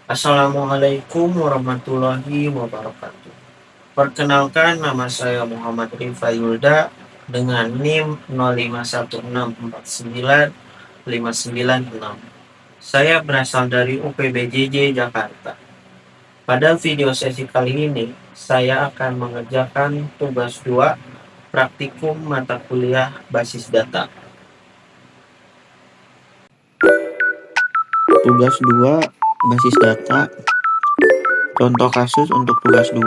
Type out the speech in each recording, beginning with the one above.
Assalamualaikum warahmatullahi wabarakatuh. Perkenalkan, nama saya Muhammad Rifa Yulda dengan NIM 051649596. Saya berasal dari UPBJJ Jakarta. Pada video sesi kali ini, saya akan mengerjakan tugas 2 praktikum mata kuliah basis data. Tugas 2 basis data. Contoh kasus untuk tugas 2.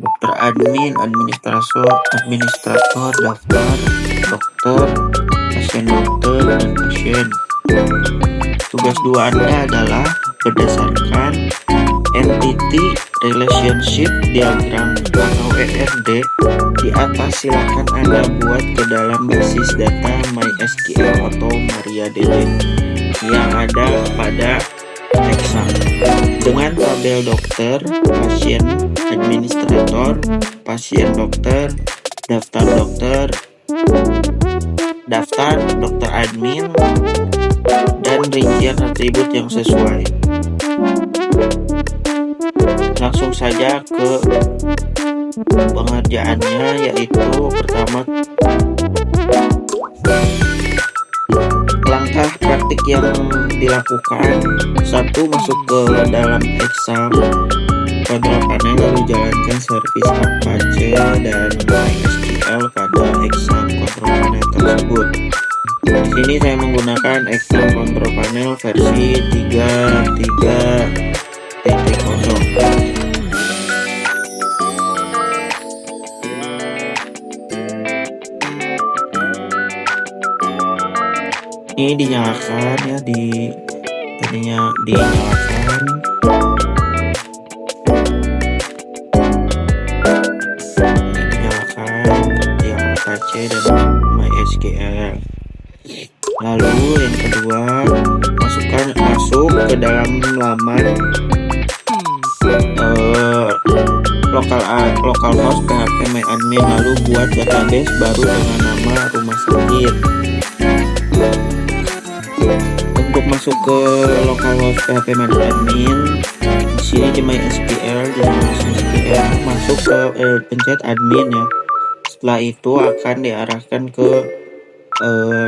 Dokter admin, administrator, daftar, dokter, pasien dokter, dan pasien. Tugas 2 Anda adalah berdasarkan Entity Relationship Diagram atau ERD di atas, silakan Anda buat ke dalam basis data MySQL atau MariaDB yang ada pada Excel dengan tabel dokter, pasien, administrator, pasien dokter, daftar dokter, dokter admin, dan rincian atribut yang sesuai. Langsung saja ke pengerjaannya, yaitu pertama, langkah praktik yang dilakukan. 1. Masuk ke dalam Excel Control Panel, lalu jalankan servis Apache dan MySQL pada Excel Control Panel tersebut. Di sini saya menggunakan Excel Control Panel versi 3.3.0. Ini dinyalakan ya, dinyalakan. Ini dinyalakan yang Apache dan MySQL. Lalu yang kedua, masuk ke dalam laman localhost php myadmin, lalu buat database baru dengan nama rumah sakit. Untuk masuk ke localhost php myadmin, di sini di MySQL, masuk ke pencet admin ya. Setelah itu akan diarahkan ke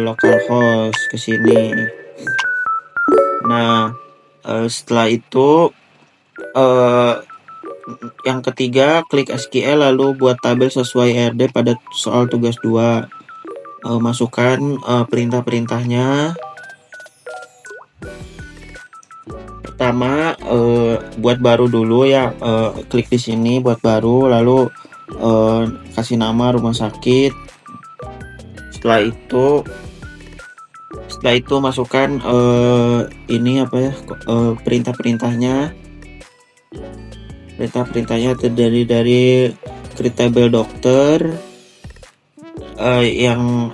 localhost ke sini. Nah, setelah itu yang ketiga, klik SQL lalu buat tabel sesuai ERD pada soal tugas 2. Masukkan perintah-perintahnya. Pertama, buat baru dulu ya, klik di sini buat baru, lalu kasih nama rumah sakit. Setelah itu masukkan perintah-perintahnya. Perintah-perintahnya terdiri dari create table dokter, yang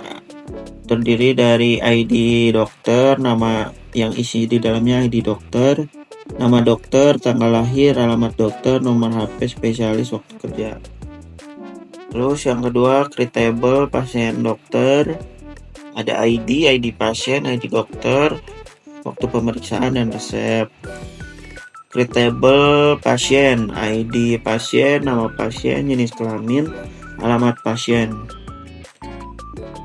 terdiri dari ID dokter, nama yang isi di dalamnya ID dokter, nama dokter, tanggal lahir, alamat dokter, nomor HP, spesialis, waktu kerja. Terus yang kedua, create table pasien dokter, ada ID pasien, ID dokter, waktu pemeriksaan dan resep. Create table pasien, ID pasien, nama pasien, jenis kelamin, alamat pasien.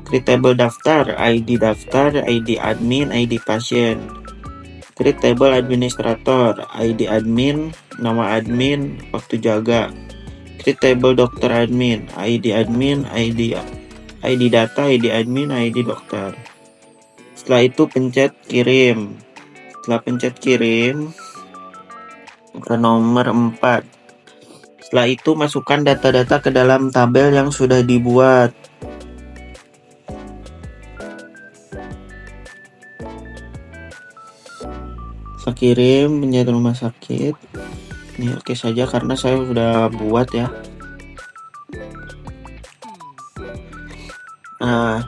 Create table daftar, ID admin, ID pasien. Create table administrator, ID admin, nama admin, waktu jaga. Create table dokter admin, ID data, ID admin, ID dokter. Setelah itu pencet kirim. Setelah pencet kirim ke nomor 4. Setelah itu masukkan data-data ke dalam tabel yang sudah dibuat. Saya kirim pencet rumah sakit. Ini oke saja karena saya sudah buat ya. Nah,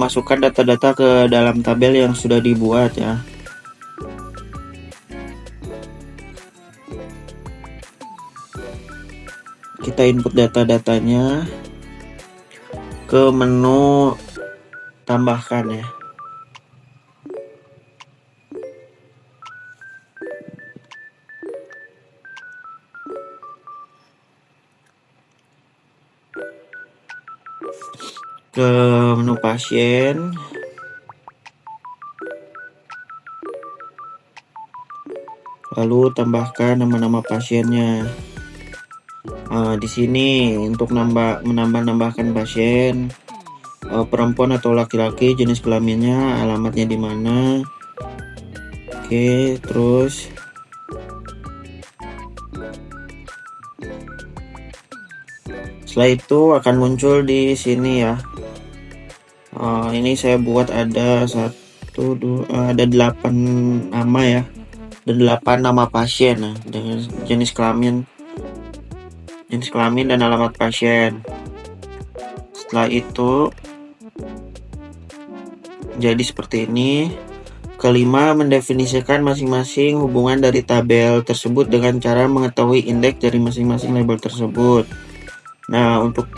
masukkan data-data ke dalam tabel yang sudah dibuat ya. Kita input data-datanya ke menu tambahkan ya. ke menu pasien, lalu tambahkan nama-nama pasiennya. Di sini untuk menambahkan pasien, perempuan atau laki-laki, jenis kelaminnya, alamatnya di mana. Oke, terus setelah itu akan muncul di sini ya. Ini saya buat ada 8 nama ya, dan 8 nama pasien nah, dengan jenis kelamin dan alamat pasien. Setelah itu jadi seperti ini. Kelima, mendefinisikan masing-masing hubungan dari tabel tersebut dengan cara mengetahui indeks dari masing-masing label tersebut. Nah, untuk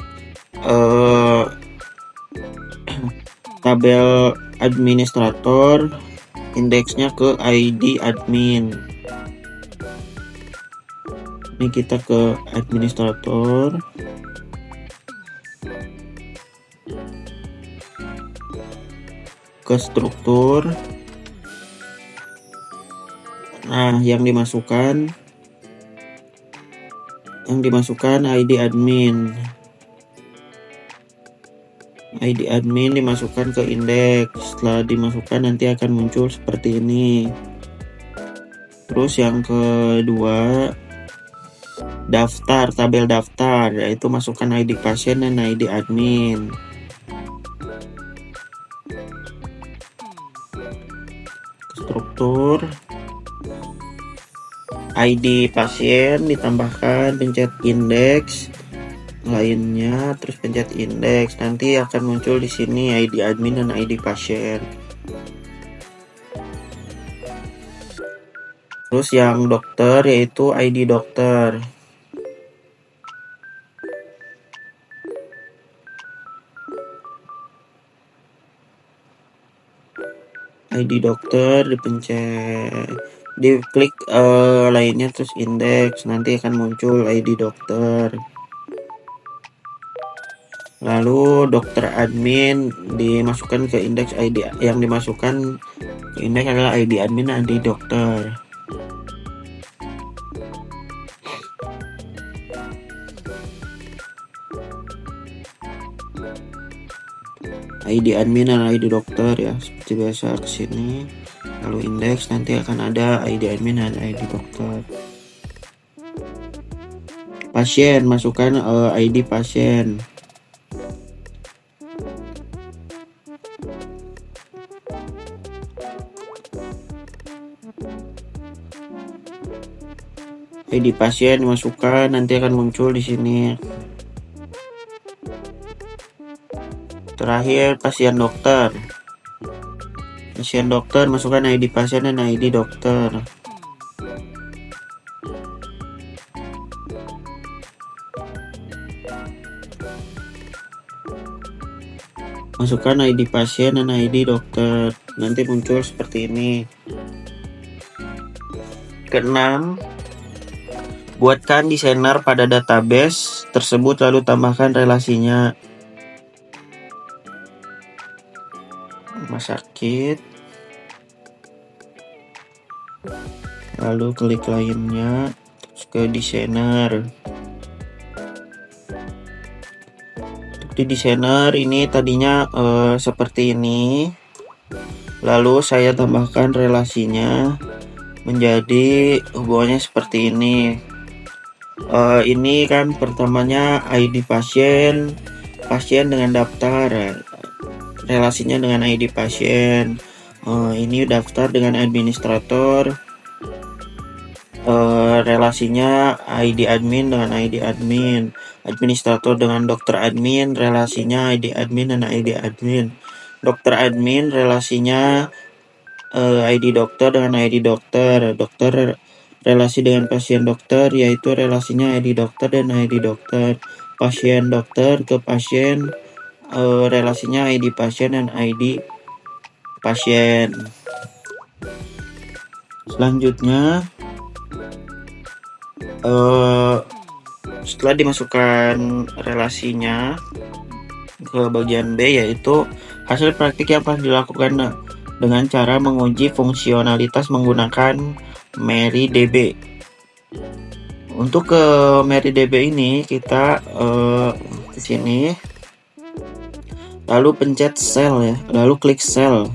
tabel administrator, indeksnya ke ID admin. Ini kita ke administrator. Ke struktur. Nah, yang dimasukkan ID admin. ID admin dimasukkan ke indeks. Setelah dimasukkan nanti akan muncul seperti ini. Terus yang kedua, daftar, tabel daftar, yaitu masukkan ID pasien dan ID admin. Struktur, ID pasien ditambahkan, pencet indeks lainnya, terus pencet indeks, nanti akan muncul di sini ID admin dan ID pasien. Terus yang dokter yaitu ID dokter. ID dokter dipencet, diklik lainnya terus indeks, nanti akan muncul ID dokter. Lalu dokter admin dimasukkan ke indeks ID, yang dimasukkan ke indeks adalah ID admin dan ID dokter. ID admin dan ID dokter ya, seperti biasa ke sini. Lalu indeks, nanti akan ada ID admin dan ID dokter. Pasien, masukkan ID pasien. ID pasien dimasukkan, nanti akan muncul di sini. Terakhir, pasien dokter. Pasien dokter, masukkan ID pasien dan ID dokter. Masukkan ID pasien dan ID dokter. Nanti muncul seperti ini. Keenam, buatkan desainer pada database tersebut lalu tambahkan relasinya. Rumah sakit, lalu klik lainnya, terus ke desainer. Di desainer ini tadinya seperti ini, lalu saya tambahkan relasinya menjadi hubungannya seperti ini. Ini kan pertamanya ID pasien dengan daftar, relasinya dengan ID pasien. Ini daftar dengan administrator, relasinya ID admin dengan ID admin. Administrator dengan dokter admin, relasinya ID admin dan ID admin. Dokter admin relasinya ID dokter dengan ID dokter. Dokter relasi dengan pasien dokter, yaitu relasinya ID dokter dan ID dokter. Pasien dokter ke pasien, relasinya ID pasien dan ID pasien. Selanjutnya, setelah dimasukkan relasinya, ke bagian B, yaitu hasil praktik yang pernah dilakukan dengan cara menguji fungsionalitas menggunakan MariaDB. Untuk ke MariaDB ini kita ke sini, lalu pencet sel ya, lalu klik sel.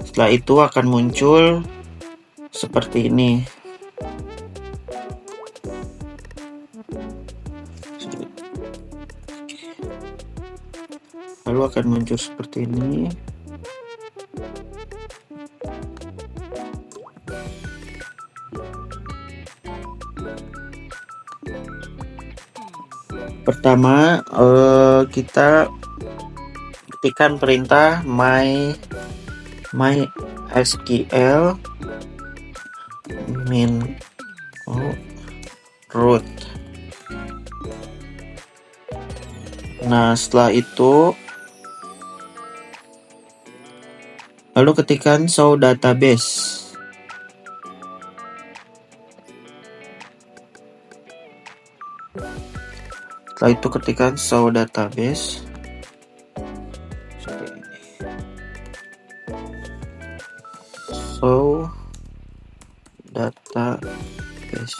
Setelah itu akan muncul seperti ini. Lalu akan muncul seperti ini. Pertama, kita ketikkan perintah mysql min root. Nah, setelah itu lalu ketikkan show database. Setelah itu ketikkan show database. Show database.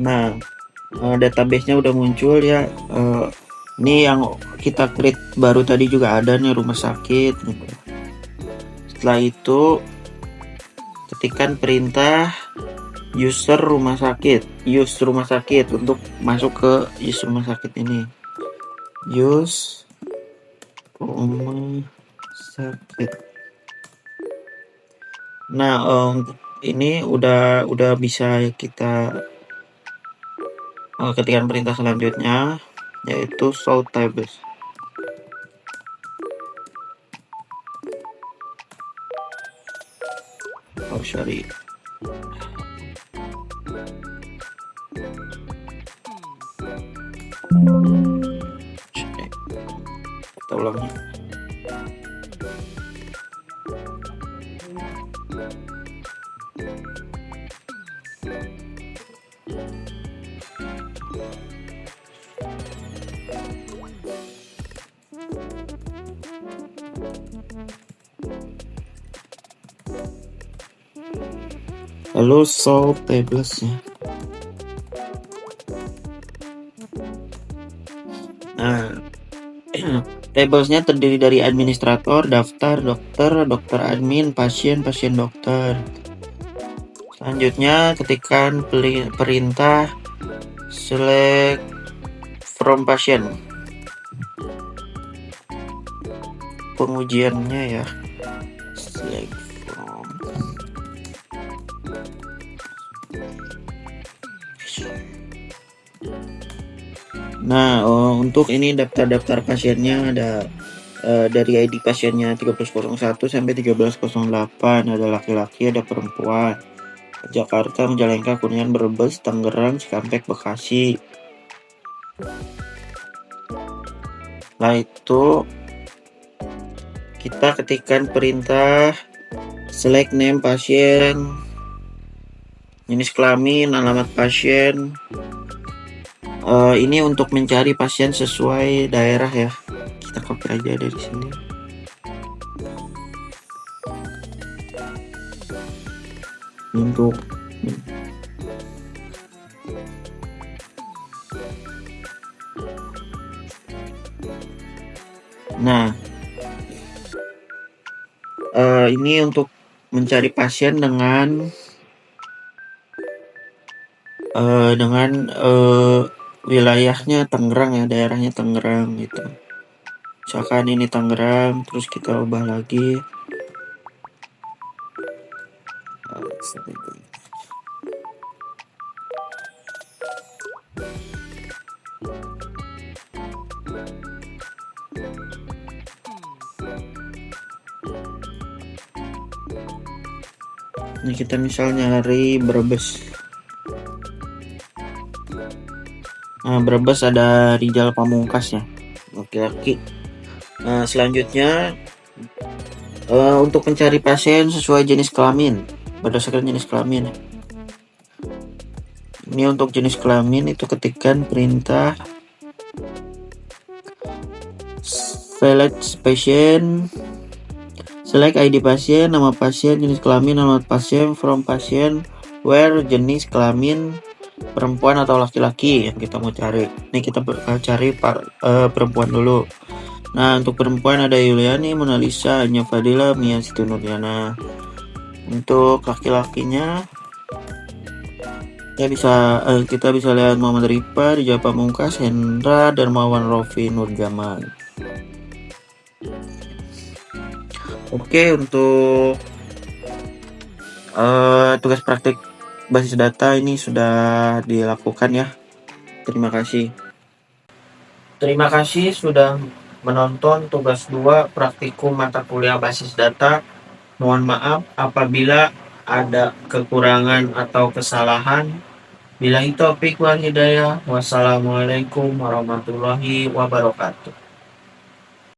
Nah, database-nya udah muncul ya. Ini yang kita create baru tadi juga ada nih, rumah sakit. Setelah itu ketikkan perintah user rumah sakit, use rumah sakit untuk masuk ke use rumah sakit ini. Use rumah sakit. Nah, ini udah bisa kita ketikkan perintah selanjutnya, yaitu show tables. Sorry. Kita ulangi. Lalu show tables-nya. Nah, tablesnya terdiri dari administrator, daftar, dokter admin, pasien dokter. Selanjutnya ketikkan perintah select from patient. Pengujiannya ya, select from. Nah, untuk ini daftar pasiennya ada dari ID pasiennya 1301 sampai 1308, ada laki-laki, ada perempuan. Jakarta, Majalengka, Kuningan, Brebes, Tangerang, Cikampek, Bekasi. Nah, itu kita ketikkan perintah select name pasien, jenis kelamin, alamat pasien. Ini untuk mencari pasien sesuai daerah ya. Kita copy aja dari sini. Untuk ini untuk mencari pasien dengan wilayahnya Tangerang ya, daerahnya Tangerang gitu. Misalkan ini Tangerang, terus kita ubah lagi. Ini kita misalnya nyari Brebes. Nah, Brebes ada Rijal Pamungkas ya, laki-laki. Nah, selanjutnya untuk mencari pasien sesuai jenis kelamin, berdasarkan jenis kelamin. Ini untuk jenis kelamin itu ketikkan perintah select patient, select ID pasien, nama pasien, jenis kelamin, alamat pasien, from pasien, where, jenis kelamin, perempuan atau laki-laki yang kita mau cari. Ini kita cari perempuan dulu. Nah, untuk perempuan ada Yuliani, Mona Lisa, Anya Fadila, Mia Siti Nurdiana. Untuk laki-lakinya ya kita bisa lihat Muhammad Rifa, Rijal Pamungkas, Hendra, Darmawan, Rofi, Nurjaman. Oke, untuk tugas praktik basis data ini sudah dilakukan ya. Terima kasih. Terima kasih sudah menonton tugas 2 praktikum mata kuliah basis data. Mohon maaf apabila ada kekurangan atau kesalahan. Billahi taufik wal hidayah. Wassalamualaikum warahmatullahi wabarakatuh.